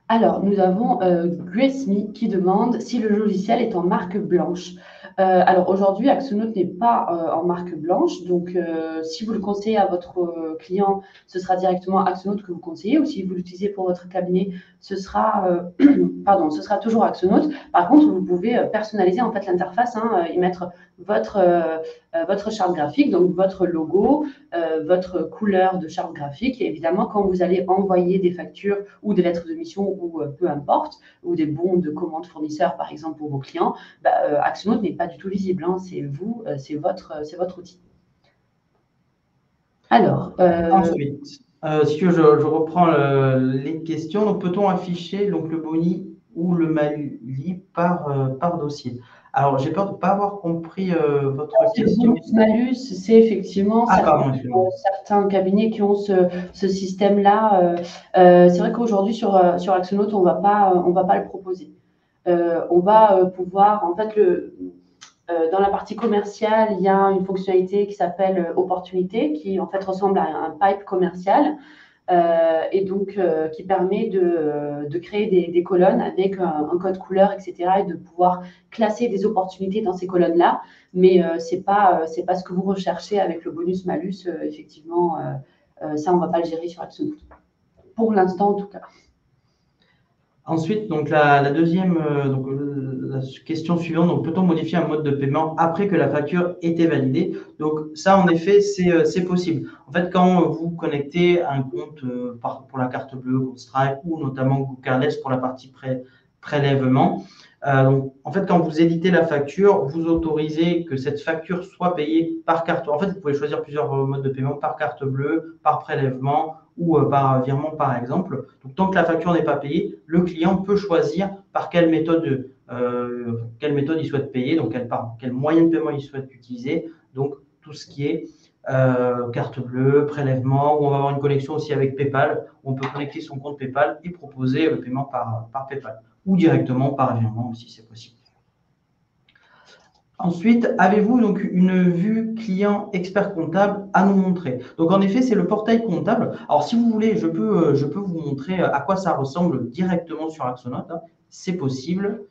Alors, nous avons Grace Me qui demande si le logiciel est en marque blanche. Alors, aujourd'hui, Axonote n'est pas en marque blanche. Donc, si vous le conseillez à votre client, ce sera directement Axonote que vous conseillez. Ou si vous l'utilisez pour votre cabinet, ce sera, ce sera toujours Axonote. Par contre, vous pouvez personnaliser en fait l'interface, y mettre votre charte graphique, donc votre logo, votre couleur de charte graphique. Et évidemment, quand vous allez envoyer des factures ou des lettres de mission ou peu importe, ou des bons de commande fournisseurs, par exemple, pour vos clients, Axonote n'est pas du tout visible. C'est vous, c'est votre outil. Alors, Ensuite, si tu veux, je reprends les questions. Donc, peut-on afficher donc, le boni ou le malus par dossier? Alors, j'ai peur de ne pas avoir compris votre question. Bonus-malus, c'est effectivement certains cabinets qui ont ce système-là. C'est vrai qu'aujourd'hui, sur Axonote, on va pas le proposer. On va pouvoir, en fait, dans la partie commerciale, il y a une fonctionnalité qui s'appelle opportunité, qui en fait ressemble à un pipe commercial. Et donc qui permet de créer des colonnes avec un code couleur, etc., et de pouvoir classer des opportunités dans ces colonnes-là. Mais c'est pas ce que vous recherchez avec le bonus-malus. Effectivement, ça, on ne va pas le gérer sur Axonote. Pour l'instant, en tout cas. Ensuite, donc la deuxième la question suivante, donc peut-on modifier un mode de paiement après que la facture ait été validée? Donc ça, en effet, c'est possible. En fait, quand vous connectez un compte pour la carte bleue, compte Stripe ou notamment GoCardless pour la partie prélèvement, donc, en fait, quand vous éditez la facture, vous autorisez que cette facture soit payée par carte. En fait, vous pouvez choisir plusieurs modes de paiement, par carte bleue, par prélèvement ou par virement, par exemple. Donc, tant que la facture n'est pas payée, le client peut choisir par quelle méthode il souhaite payer, donc quel moyen de paiement il souhaite utiliser. Donc, tout ce qui est carte bleue, prélèvement, ou on va avoir une connexion aussi avec PayPal. On peut connecter son compte PayPal et proposer le paiement par PayPal ou directement par virement aussi, c'est possible. Ensuite, avez-vous donc une vue client expert comptable à nous montrer? Donc en effet, c'est le portail comptable. Alors si vous voulez, je peux vous montrer à quoi ça ressemble directement sur Axonote. C'est possible.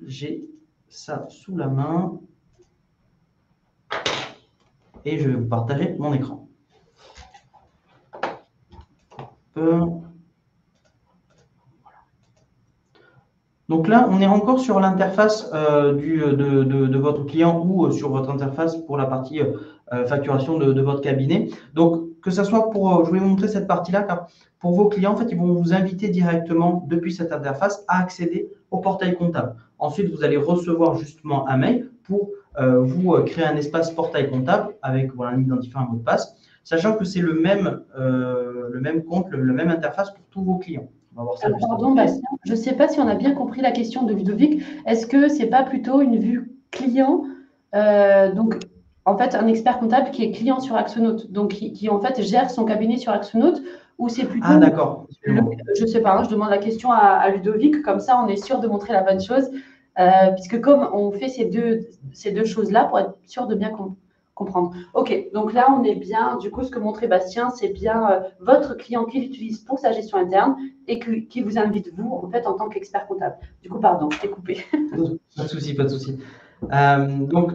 J'ai ça sous la main et je vais vous partager mon écran. Donc là, on est encore sur l'interface de votre client ou sur votre interface pour la partie facturation de votre cabinet. Donc, que ce soit pour, je vais vous montrer cette partie-là, car pour vos clients, en fait, ils vont vous inviter directement depuis cette interface à accéder au portail comptable. Ensuite, vous allez recevoir justement un mail pour vous créer un espace portail comptable avec un identifiant, un mot de passe, sachant que c'est le même compte, le même interface pour tous vos clients. Alors, pardon, Bastien, je ne sais pas si on a bien compris la question de Ludovic. Est-ce que ce n'est pas plutôt une vue client, donc en fait un expert comptable qui est client sur Axonote, donc qui en fait gère son cabinet sur Axonote, ou c'est plutôt… Ah d'accord. Je ne sais pas, je demande la question à Ludovic, comme ça on est sûr de montrer la bonne chose, puisque comme on fait ces deux choses-là pour être sûr de bien comprendre. Ok, donc là on est bien, du coup ce que montrait Bastien, c'est bien votre client qui l'utilise pour sa gestion interne et qui vous invite vous en fait en tant qu'expert comptable. Du coup, pardon, je t'ai coupé. Pas de souci, pas de souci. Donc,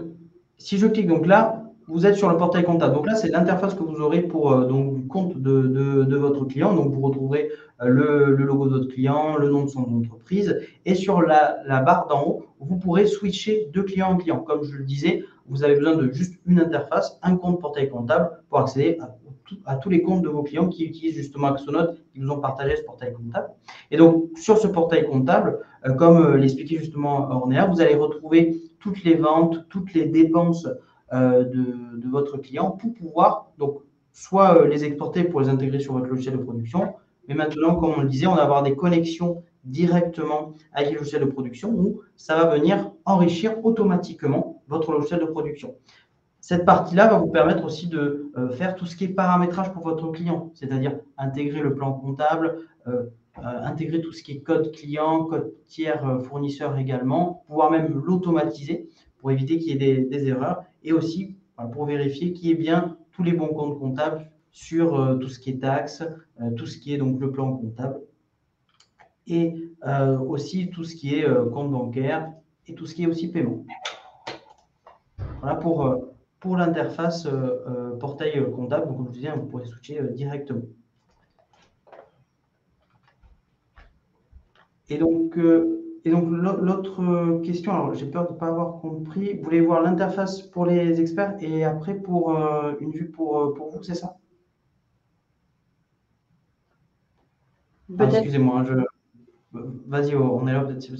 si je clique, donc là, vous êtes sur le portail comptable. Donc là, c'est l'interface que vous aurez pour donc, compte de votre client. Donc, vous retrouverez le logo de votre client, le nom de son entreprise. Et sur la barre d'en haut, vous pourrez switcher de client en client. Comme je le disais, vous avez besoin de juste une interface, un compte portail comptable pour accéder à tous les comptes de vos clients qui utilisent justement Axonote, qui vous ont partagé ce portail comptable. Et donc, sur ce portail comptable, comme l'expliquait justement Ornea, vous allez retrouver toutes les ventes, toutes les dépenses de votre client pour pouvoir donc soit les exporter pour les intégrer sur votre logiciel de production, mais maintenant, comme on le disait, on va avoir des connexions directement avec les logiciels de production où ça va venir enrichir automatiquement votre logiciel de production. Cette partie-là va vous permettre aussi de faire tout ce qui est paramétrage pour votre client, c'est-à-dire intégrer le plan comptable, intégrer tout ce qui est code client, code tiers fournisseur également, pouvoir même l'automatiser pour éviter qu'il y ait des erreurs et aussi pour vérifier qu'il y ait bien tous les bons comptes comptables sur tout ce qui est taxes, tout ce qui est donc le plan comptable et aussi tout ce qui est compte bancaire et tout ce qui est aussi paiement. Voilà pour l'interface portail comptable. Donc, comme je disais, vous pourrez switcher directement. Et donc l'autre question, alors j'ai peur de ne pas avoir compris. Vous voulez voir l'interface pour les experts et après pour une vue pour vous, c'est ça? Excusez-moi, vas-y, on est là peut-être si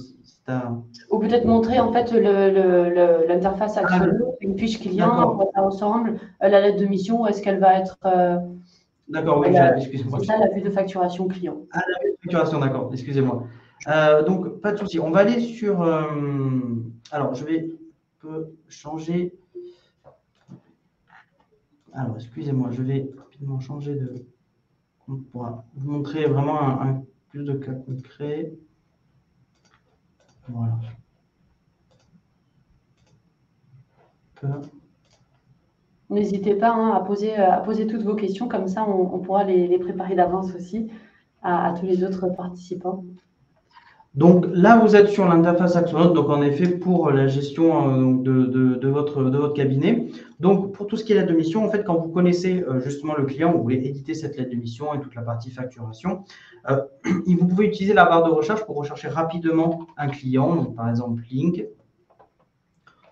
ou peut-être montrer en fait l'interface actuelle, une fiche client, à quoi ça ressemble, la lettre de mission, est-ce qu'elle va être… D'accord, oui, excusez-moi. C'est ça la vue de facturation client. Ah, la vue de facturation, d'accord, excusez-moi. Donc, pas de souci. On va aller sur… alors, je vais changer… Alors, excusez-moi, je vais rapidement changer de… pour vous montrer vraiment un plus de cas concret. Voilà. N'hésitez pas à poser toutes vos questions, comme ça on pourra les préparer d'avance aussi à tous les autres participants. Donc là, vous êtes sur l'interface Axonote, donc en effet pour la gestion de votre cabinet. Donc pour tout ce qui est lettre de mission, en fait, quand vous connaissez justement le client, vous voulez éditer cette lettre de mission et toute la partie facturation, vous pouvez utiliser la barre de recherche pour rechercher rapidement un client, donc par exemple Link.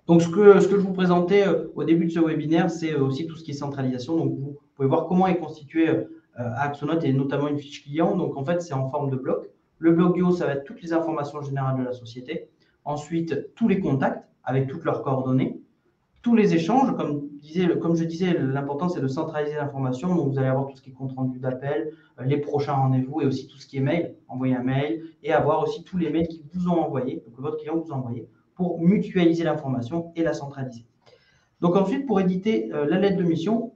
Donc ce que je vous présentais au début de ce webinaire, c'est aussi tout ce qui est centralisation. Donc vous pouvez voir comment est constitué Axonote et notamment une fiche client. Donc en fait, c'est en forme de bloc. Le bloc du haut, ça va être toutes les informations générales de la société. Ensuite, tous les contacts avec toutes leurs coordonnées. Tous les échanges, comme je disais, l'important c'est de centraliser l'information. Donc vous allez avoir tout ce qui est compte rendu d'appel, les prochains rendez-vous et aussi tout ce qui est mail, envoyer un mail et avoir aussi tous les mails qui vous ont envoyés, donc que votre client vous a envoyé, pour mutualiser l'information et la centraliser. Donc ensuite, pour éditer la lettre de mission,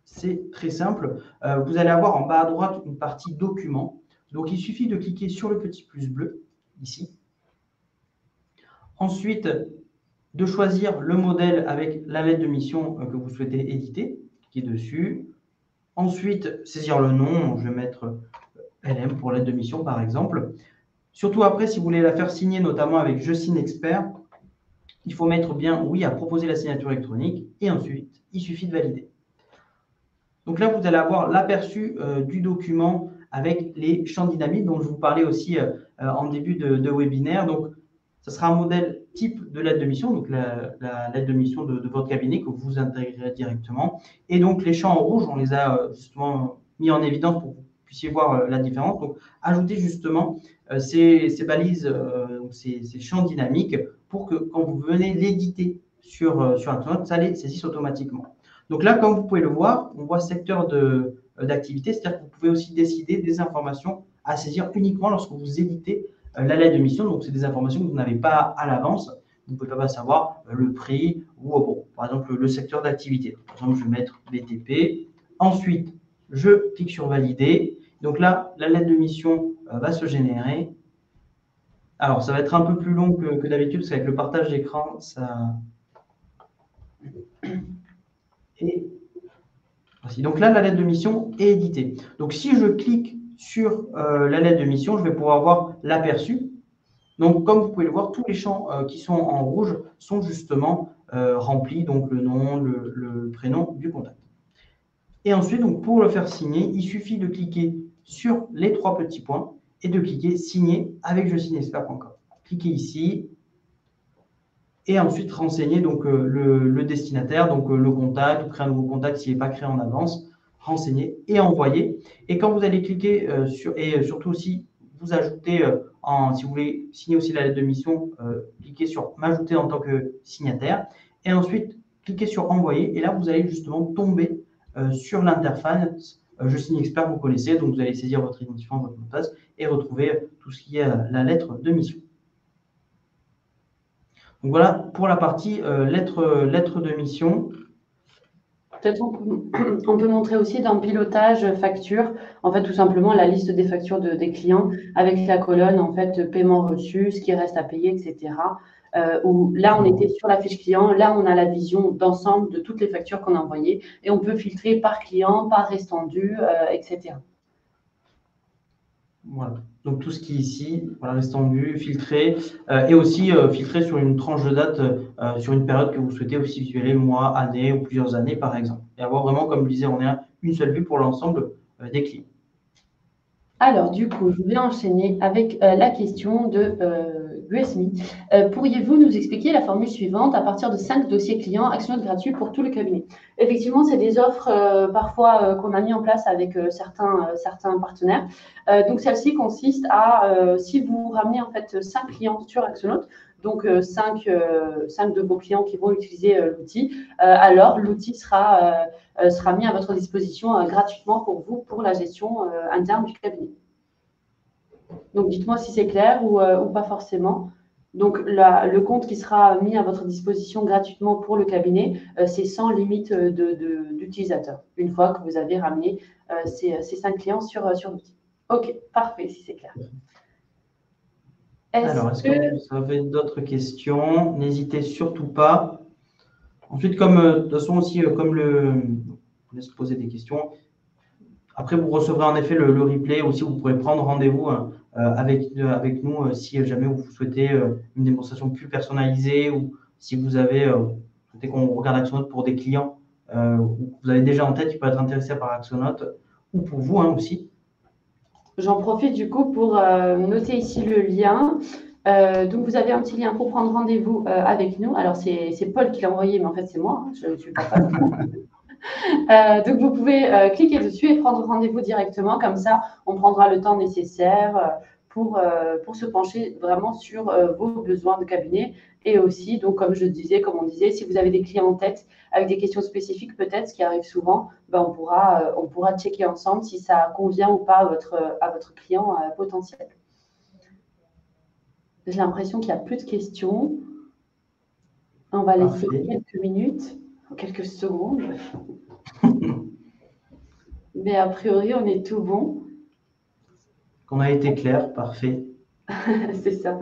c'est très simple. Vous allez avoir en bas à droite une partie document. Donc il suffit de cliquer sur le petit plus bleu, ici. Ensuite, de choisir le modèle avec la lettre de mission que vous souhaitez éditer, cliquez dessus. Ensuite, saisir le nom, je vais mettre LM pour lettre de mission par exemple. Surtout après, si vous voulez la faire signer notamment avec Je signe expert, il faut mettre bien oui à proposer la signature électronique et ensuite, il suffit de valider. Donc là, vous allez avoir l'aperçu du document avec les champs dynamiques dont je vous parlais aussi en début de webinaire. Donc, ce sera un modèle type de lettre de mission, donc la lettre de mission de votre cabinet que vous intégrerez directement. Et donc, les champs en rouge, on les a justement mis en évidence pour que vous puissiez voir la différence. Donc, ajoutez justement ces balises, ces champs dynamiques pour que quand vous venez l'éditer sur Axonote, ça les saisisse automatiquement. Donc là, comme vous pouvez le voir, on voit secteur d'activité, c'est-à-dire que vous pouvez aussi décider des informations à saisir uniquement lorsque vous éditez la lettre de mission. Donc, c'est des informations que vous n'avez pas à l'avance. Vous ne pouvez pas savoir le prix ou, bon, par exemple, le secteur d'activité. Par exemple, je vais mettre BTP. Ensuite, je clique sur Valider. Donc là, la lettre de mission va se générer. Alors, ça va être un peu plus long que d'habitude, parce qu'avec le partage d'écran, ça… Et voici. Donc là, la lettre de mission est éditée. Donc si je clique sur la lettre de mission, je vais pouvoir voir l'aperçu. Donc comme vous pouvez le voir, tous les champs qui sont en rouge sont justement remplis, donc le nom, le prénom du contact. Et ensuite, donc, pour le faire signer, il suffit de cliquer sur les trois petits points et de cliquer signer avec je signe expert.com. Cliquez ici. Et ensuite renseigner donc, le destinataire, donc le contact, ou créer un nouveau contact s'il n'est pas créé en avance, renseigner et envoyer. Et quand vous allez cliquer et surtout aussi vous ajoutez, si vous voulez signer aussi la lettre de mission, cliquez sur m'ajouter en tant que signataire et ensuite cliquez sur envoyer et là vous allez justement tomber sur l'interface Je signe expert, vous connaissez, donc vous allez saisir votre identifiant, votre mot de passe et retrouver tout ce qui est la lettre de mission. Donc voilà pour la partie lettre de mission. Peut-être on peut montrer aussi dans pilotage facture, en fait, tout simplement la liste des factures des clients avec la colonne, en fait, paiement reçu, ce qui reste à payer, etc. Où là, on était sur la fiche client, là, on a la vision d'ensemble de toutes les factures qu'on a envoyées et on peut filtrer par client, par restendu, etc. Voilà. Donc tout ce qui est ici, voilà, reste en vue, filtré, et aussi filtré sur une tranche de date, sur une période que vous souhaitez aussi visualiser, mois, année ou plusieurs années par exemple. Et avoir vraiment, comme je disais, on a une seule vue pour l'ensemble des clients. Alors, du coup, je vais enchaîner avec la question de Guesmi. Pourriez-vous nous expliquer la formule suivante à partir de 5 dossiers clients ActionNote gratuits pour tout le cabinet? Effectivement, c'est des offres parfois qu'on a mis en place avec certains partenaires. Donc, celle-ci consiste à, si vous ramenez en fait 5 clients sur ActionNote, donc 5 de vos clients qui vont utiliser l'outil, alors l'outil sera mis à votre disposition gratuitement pour vous, pour la gestion interne du cabinet. Donc, dites-moi si c'est clair ou pas forcément. Donc, le compte qui sera mis à votre disposition gratuitement pour le cabinet, c'est sans limite d'utilisateurs, une fois que vous avez ramené ces 5 clients sur l'outil. OK, parfait, si c'est clair. Alors, est-ce que vous avez d'autres questions? N'hésitez surtout pas. Ensuite, comme de toute façon aussi, comme je vous laisse poser des questions. Après, vous recevrez en effet le replay. Aussi, vous pourrez prendre rendez-vous avec nous si jamais vous souhaitez une démonstration plus personnalisée ou si vous souhaitez qu'on regarde ActionNote pour des clients ou que vous avez déjà en tête qui peuvent être intéressés par ActionNote ou pour vous aussi. J'en profite du coup pour noter ici le lien. Donc, vous avez un petit lien pour prendre rendez-vous avec nous. Alors, c'est Paul qui l'a envoyé, mais en fait, c'est moi. Je ne suis pas Paul. Donc, vous pouvez cliquer dessus et prendre rendez-vous directement. Comme ça, on prendra le temps nécessaire pour se pencher vraiment sur vos besoins de cabinet. Et aussi, donc, comme on disait, si vous avez des clients en tête avec des questions spécifiques, peut-être, ce qui arrive souvent, ben, on pourra checker ensemble si ça convient ou pas à votre client potentiel. J'ai l'impression qu'il n'y a plus de questions. On va laisser quelques minutes, quelques secondes. Mais a priori, on est tout bon. On a été clair, parfait. C'est ça.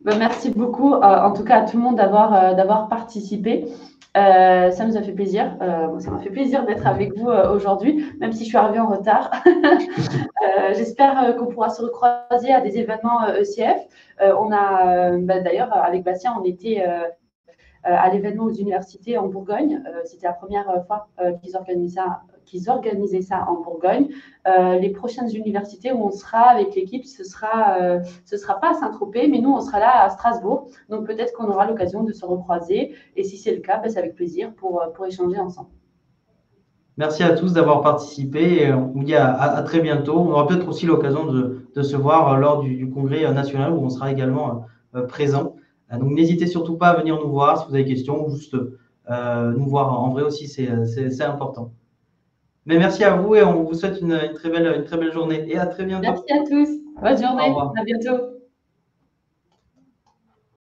Ben, merci beaucoup, en tout cas, à tout le monde d'avoir participé. Ça nous a fait plaisir. Ça m'a fait plaisir d'être avec vous aujourd'hui, même si je suis arrivée en retard. J'espère qu'on pourra se recroiser à des événements ECF. D'ailleurs, avec Bastien, on était à l'événement aux universités en Bourgogne. C'était la première fois qu'ils organisaient ça en Bourgogne. Les prochaines universités où on sera avec l'équipe, ce sera pas à Saint-Tropez, mais nous, on sera là à Strasbourg. Donc, peut-être qu'on aura l'occasion de se recroiser. Et si c'est le cas, c'est avec plaisir pour échanger ensemble. Merci à tous d'avoir participé. Et on vous dit à très bientôt. On aura peut-être aussi l'occasion de se voir lors du congrès national où on sera également présent. Donc, n'hésitez surtout pas à venir nous voir si vous avez des questions ou juste nous voir en vrai aussi, c'est important. Mais merci à vous et on vous souhaite une très belle journée et à très bientôt. Merci à tous. Bonne journée. À bientôt.